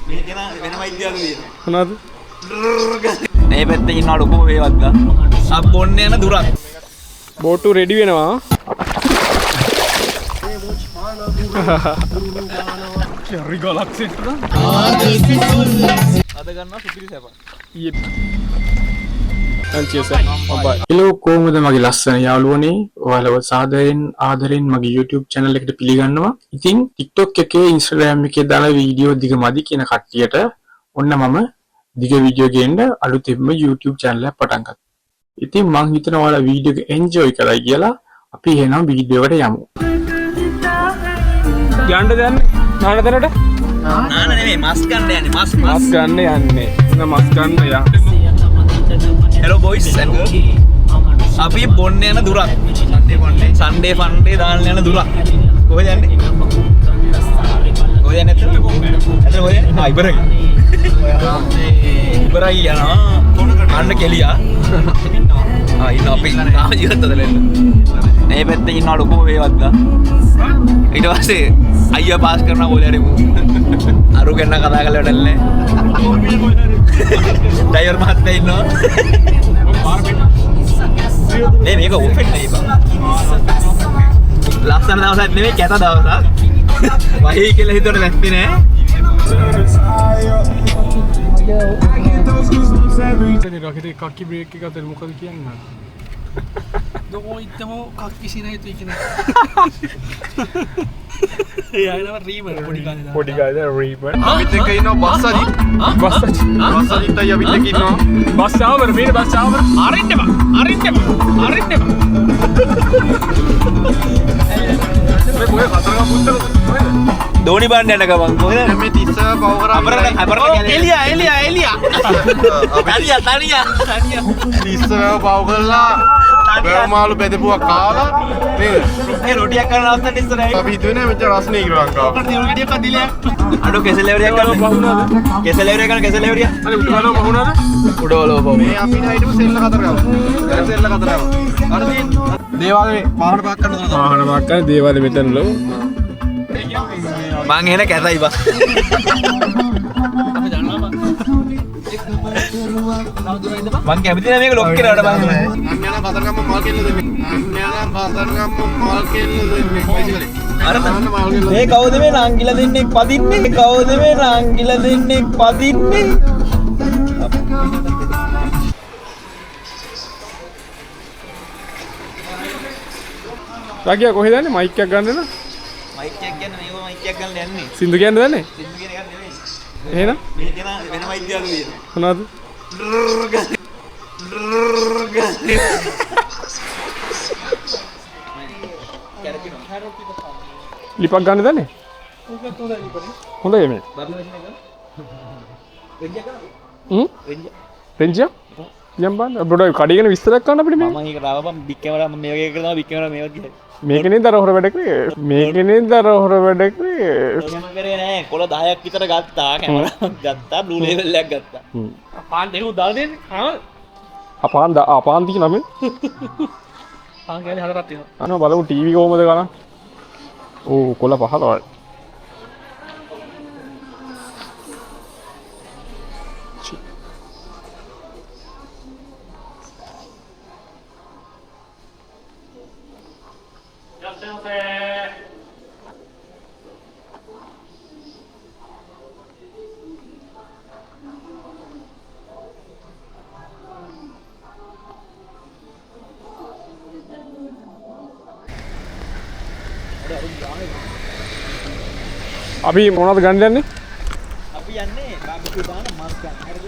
මේකන වෙන වෛද්‍යවරු තියෙනවා. මොනවද? මේ පැත්තේ ඉන්න ලොකු වේවත්ත. අබ් බොන්න යන දුරක්. බෝට්ටු රෙඩි වෙනවා. රිගලක් සෙට් එක. අද ගන්නවා සුපිරි සැප. හෙලෝ කොහොමද මගේ ලස්සන යාළුවනේ ඔයාලව සාදරයෙන් ආදරෙන් මගේ YouTube channel එකට පිළිගන්නවා. ඉතින් TikTok එකේ Instagram එකේ දාන වීඩියෝ දිග මදි කියන කට්ටියට ඔන්න මම දිග වීඩියෝ ගේන්න අලුතෙන්ම YouTube channel එකක් පටන් ගත්තා. ඉතින් මං හිතනවා ඔයාලා වීඩියෝ එක enjoy කරයි කියලා. අපි එහෙනම් වීඩියෝ එකට යමු. යන්න දැන් නාන දෙනට නාන නෙමෙයි මස් ගන්න යන්නේ මස් ගන්න යන්නේ. මස් ගන්න යා. Hello boys and girls. අපි බොන්න යන දුරක්. Sunday fun day දාන්න යන දුරක්. කොහෙද යන්නේ? කොහෙද යන්නේ? ඇත්තට කොහෙද යන්නේ? ආ ඉබරයි. ඉබරයි යනවා. අන්න කෙලියා. ආ ඉන්න අපි තාම ජීවිතද ලෙන්න. මේ පැත්තේ ඉන්න ලොකු වේවත්ත. ඊට පස්සේ අයියා පාස් කරනවා කොලේ අරු ගැන කතා කරලා වැඩක් නැහැ. ඩ්‍රයිවර් මහත්තයා ඉන්නවා. මේක ඕපන් නේ බං. ලස්සන දවසක් නෙවෙයි කැත දවසක්. වහී කියලා හිතුවට නැත්තේ නෑ. ඉතින් රොකට් කක්කි බ්‍රේක් එක අතර මොකද කියන්නේ? දෝ ඉතම කක්කි සිනයිතු කියන. යනවා රීමර් පොඩි කාලේ රීමර් අපිත් එක්ක ඉන්නවා බස්සජිත් අයියා අපිත් එක්ක ඉන්නවා බස් ආවර මේ බස් ආවර අරින්න බා මේ මොකද කතරගම පුත්තල දෝනි බණ්ඩ යන ගමන් කොහෙද මේ තිස්ස පව කරා එලියා තනියා තිස්ස පව කරලා බෑමාළු බෙදපුවා කාලා නේද ඒ රොටියක් කරන අවස්ථාවට ඉස්සරහයි අපි හිතුවේ මෙච්චර රස්නේ කියලා ලංකාව ඔකට දියුණු ගෙඩියක් අදිලා අඩෝ කෙසලෙවරියක් ගන්න කෙසලෙවරියක් ගන්න කෙසලෙවරිය අනේ උඩවලව වහුණාද උඩවලව පො මේ අපි හිටපු සෙල්ල කතරගම අර තියෙන දේවාලේ වාහන පාක් කරන තැන වාහන පාක් කරන දේවාලේ මෙතනලෝ මං එන කැතයි බා අපි දන්නවා බා මං කැමති නෑ මේක ලොක් කරවට බං අන්න යන කතරගම මාල් කෙල්ල දෙන්නේ අර මේ කවුද මේ නංගිලා දෙන්නෙක් පදින්නේ කවුද මේ නංගිලා දෙන්නෙක් පදින්නේ රාගියා කොහෙද යන්නේ මයික් එකක් ගන්න න මයික් එකක් ගන්න මේක මයික් එකක් ගන්න යන්නේ සින්දු කියන්න දන්නේ සින්දු කියන එකක් නෙවෙයි එහෙනම් මේ කියන වෙන වෛද්‍යවරු තියෙනවා මොනවද ලිපක් ගන්න දන්නේ හොඳයි මේ රෙන්ජියා යම් බන්න බ්‍රොඩ් කඩේ ගැන විස්තරයක් කරන්න අපිට මේ මම ඒක රාවපම් බික් කැමරා මම මේ වගේ කරනවා බික් කැමරා මේවත් ගියා මේකනේ දර හොර වැඩ කරේ මේකනේ දර හොර වැඩ කරේ එහෙම කරේ නෑ කොළ 10ක් විතර ගත්තා කැමරාවක් ගත්තා බ්ලූ ලේබල් එකක් ගත්තා පාන් දෙකක් දාලා දෙන්නේ ආ අපාන් තියෙන නම පාන් කියන්නේ හතරක් තියෙනවා අනේ බලමු ටීවී කොහමද ගන්න ඕ කොළ 15යි අපි මොනවද ගන්න යන්නේ? අපි යන්නේ බාබිකියු දාන මස් ගන්න. හරිද?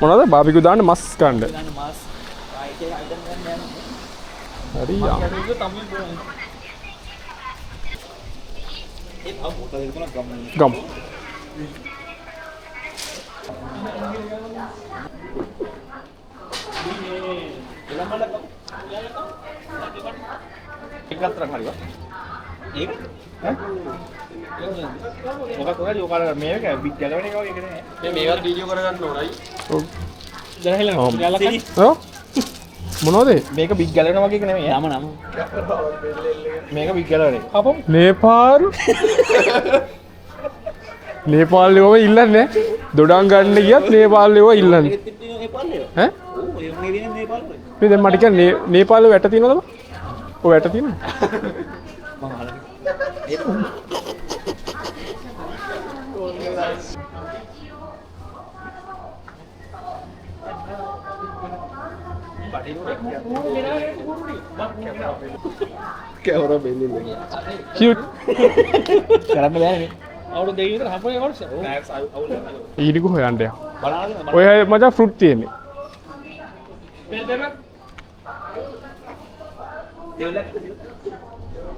මොනවද? බාබිකියු දාන්න මස් ගන්න. දාන මස්. ආයිකේ අයිටම් ගන්න යන්නේ. හරි යා. ඒක තමයි බෝන. ඒ පොතේ දෙකම ගම්. එකතර හරිවා. ඒක මොකක් ඔයාලි ඔකාල මේක බික් ගැලවෙන එක වගේ නේ. මේ මේවත් වීඩියෝ කරගන්න ඕනයි. දැනහිලා ඔව් මොනවද මේක බික් ගැලවෙන වගේ එක නෙමෙයි. නම මේක බික් ගැලවෙන එක. අපෝ නේපාරු නේපාලෙව ඉල්ලන්නේ දොඩම් ගන්න ගියත් නේපාලෙව ඉල්ලන්නේ ඈ මේ දැන් මට කියන්නේ නේපාලෙ වැට තියෙනවද ඔය වැට තියෙනවද කැමරා බෙල්ලේ කියුට් කරන්න බෑනේ අවුරුදු දෙකක් විතර හම්බුනේ වර්ෂ. ඊනිකු හොයන්න යා ඔය මචං ෆෘට් තියෙන්නේ බෙල් දෙන්න.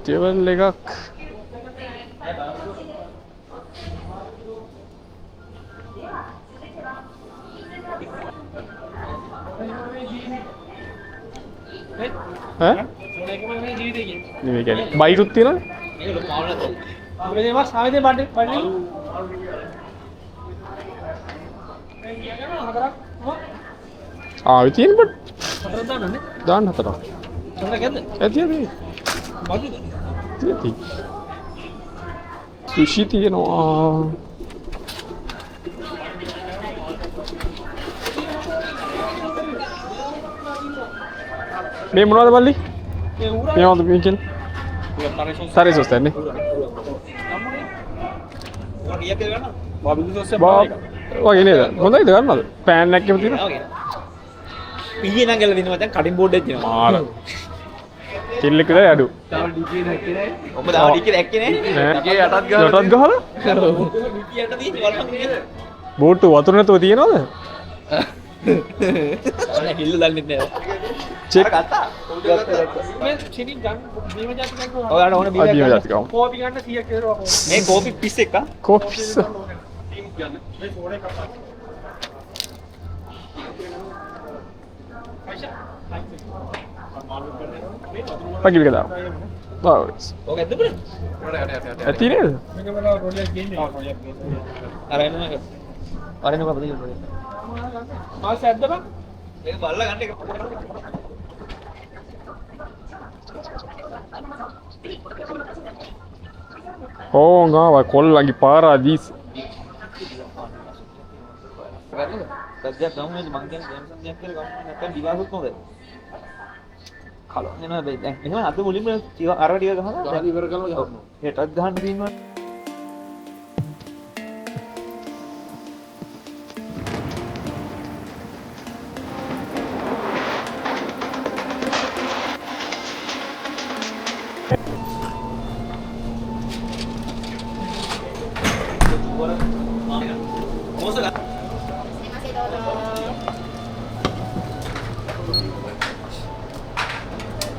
ටේබල් එකක් ඈ මොන එකම මේ ජීවිතේ කියන්නේ. නෙමෙයි කියන්නේ බයිටුත් තියෙනවද මේක ලොකු පාවලක් දැන්. අපේ මාස් ආවේද බඩේ බඩේ. මේ කියනවා හතරක්. ආවෙ තියෙන බඩ හතරක් දාන්නනේ. දාන්න හතරක් හතරක් ඇද්ද? ඇති ඇති බඩේද? තියෙති සුෂි තියෙනවා මේ මොනවද බල්ලි මේ ඌරා මේ මොනවද මේ කියන්නේ සාරේ සොස් තන්නේ වගේ නේද හොඳයිද ගන්නවද පෑන් එකක් එහෙම තියෙනවා ඊයේ නම් ගල දිනවා දැන් කටින් බෝඩ් එකක් දෙනවා මාර කිල්ල එක විතර අඩු ඔබ දාව ඩිකේ දැක්කේ නේ ඩිකේ යටත් ගහලා යටත් ගහලා ඩිකේ යට තියෙන වලක් නේද බෝට්ටු වතුර නැතුව තියනවද අනේ හිල්ල දන්නේ නැහැ චෙක් ගත්තා මේ චිනි ගන්න බීම ජාති ගන්න. ඔයාලට ඕන බීයක් අදියම ගන්න. ජාති කවුම් කෝපි ගන්න 100ක් විතර වහෝ. මේ කෝපි පිස් එක කොප්ස් මේ ෆෝන් එකක් ගන්න. පගි විකදා බවස් ඕක ඇද්ද බල ඇති නේද මේක බලලා රෝලියක් ගේන්නේ. අර එන්න එක අර එන්න කොහොමද කියන්නේ මාස් ඇද්ද බං? මේක බල්ලා ගන්න එක ඕංගාව කොල්ලන්ගේ පාරාදීස් සද්දයක් ගමු මං කියන්නේ ජේම්සන් දෙයක් කියලා ගමු නැත්නම් දිවාසුත් නොද කලොන් එනවා බයි දැන් එහෙම අද මුලින්ම අර ටික ගහලා දැන් ඉවර කරලා ගහනවා හෙටත් ගහන්න තියෙනවා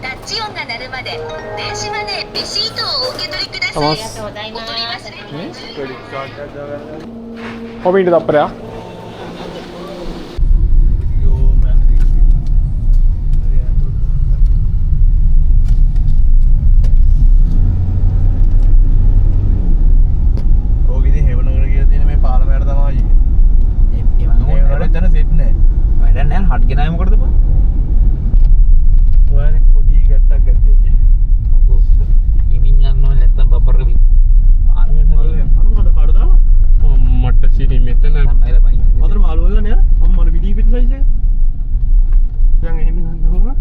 タッチ音が鳴るまで電子マネーレシートをお受け取りください。ありがとうございます。お取り忘れ කොමින්ට තප්පරයා ඕක ඉතින් හේවනගර කියලා තියෙන මේ පාලමයට තමයි ඒ වගේ ඒවල එතන සෙට් නෑ වැඩක් නැහැ හට් ගෙනාවේ මොකටද බං ඔයාලි පොඩි ගැට්ටක් ඇත්තේ ඉමින් යන්න ඕනේ නැත්නම් බබරක පාරකට හරියට අර මොකද කාඩ දාලා මට සිරි මෙතන අයිලා බයින් අතර මාළු වල නෑ අම්මල විදී පිට සයිස් එක දැන් එහෙම ගන්නවා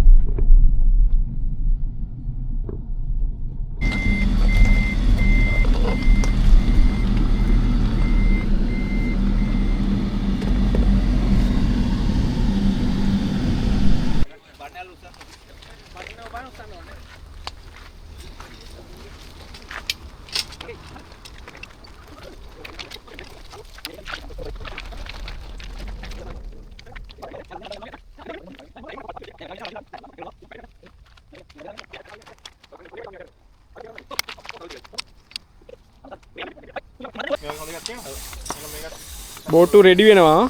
බෝට්ටු රෙඩි වෙනවා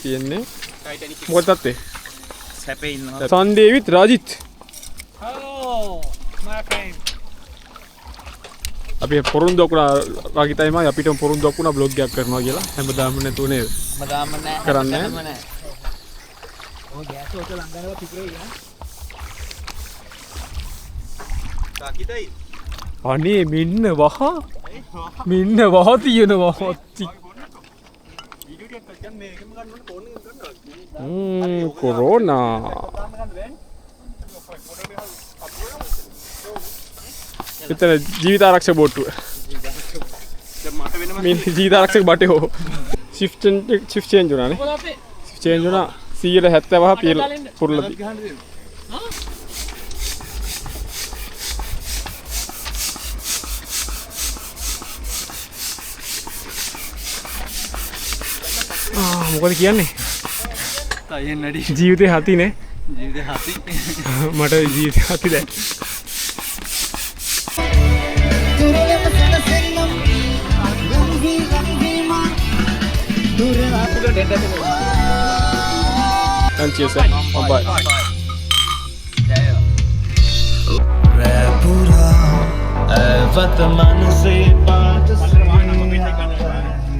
තියෙන්නේ මොකද තත්ත්වේ සැපේ ඉන්නවා සන්දේවිත් රාජිත් Hello, my friend. අපි පොරුන්දුවක් වුණා රාගිතයිම අපිට පොරුන්දුවක් වුණා බ්ලොග් එකක් කරනවා කියලා හැමදාම නැතුව නේද මදාම නැහැ කරන්නේ නැහැ ඔය ගෑස් ඔක ලංගාවලා පිටේ ගියා තාකිතයි අනේ මෙන්න වහ මින්න වහතියනවා හොත්ති කොරෝනා එතන ජීවිතාරක්ෂක බෝට්ටුව මේ ජීවිතාරක්ෂක බටේ හෝ shift change වුණානේ shift change වුණා 170 පියල පුරලා මොකද කියන්නේ ජීවිතේ හතිනේ මට ජීවිතේ හති දැන් cheers bye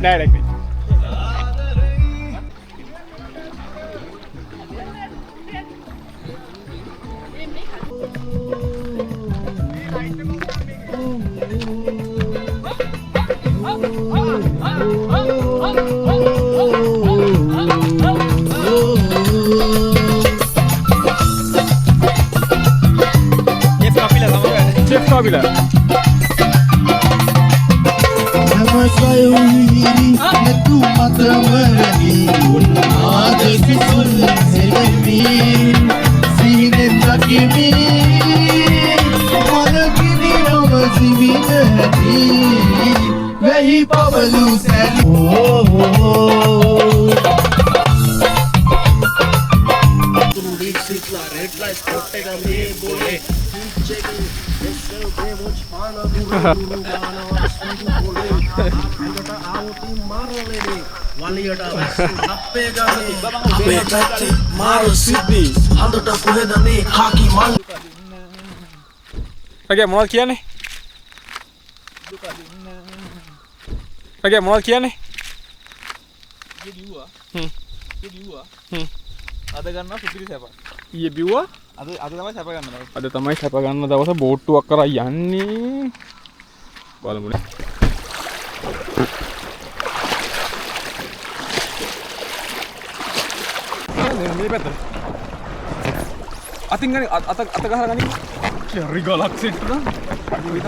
direct Chef Kabila. Nama saya Wiri, netu mata merani, ada kisul selami, sihine takimi, mana kini nama sivinani, vehi pawalu sali. Rage මොනවද කියන්නේ? Rage මොනවද කියන්නේ? අද ගන්න සුපිරි සැප. ඊයේ බිව්වා? අද තමයි සැප ගන්න දවස. අද තමයි සැප ගන්න දවස බෝට්ටුවක් කරා යන්නේ. බලමුනේ. මේ පැත්ත. අතින් ගනි අත ගහලා ගනි. රිගලක් සෙට් නා. අදිවිද.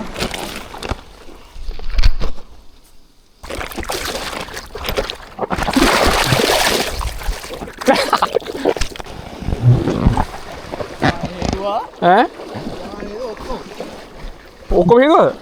ඔක්කොම හේතුවද?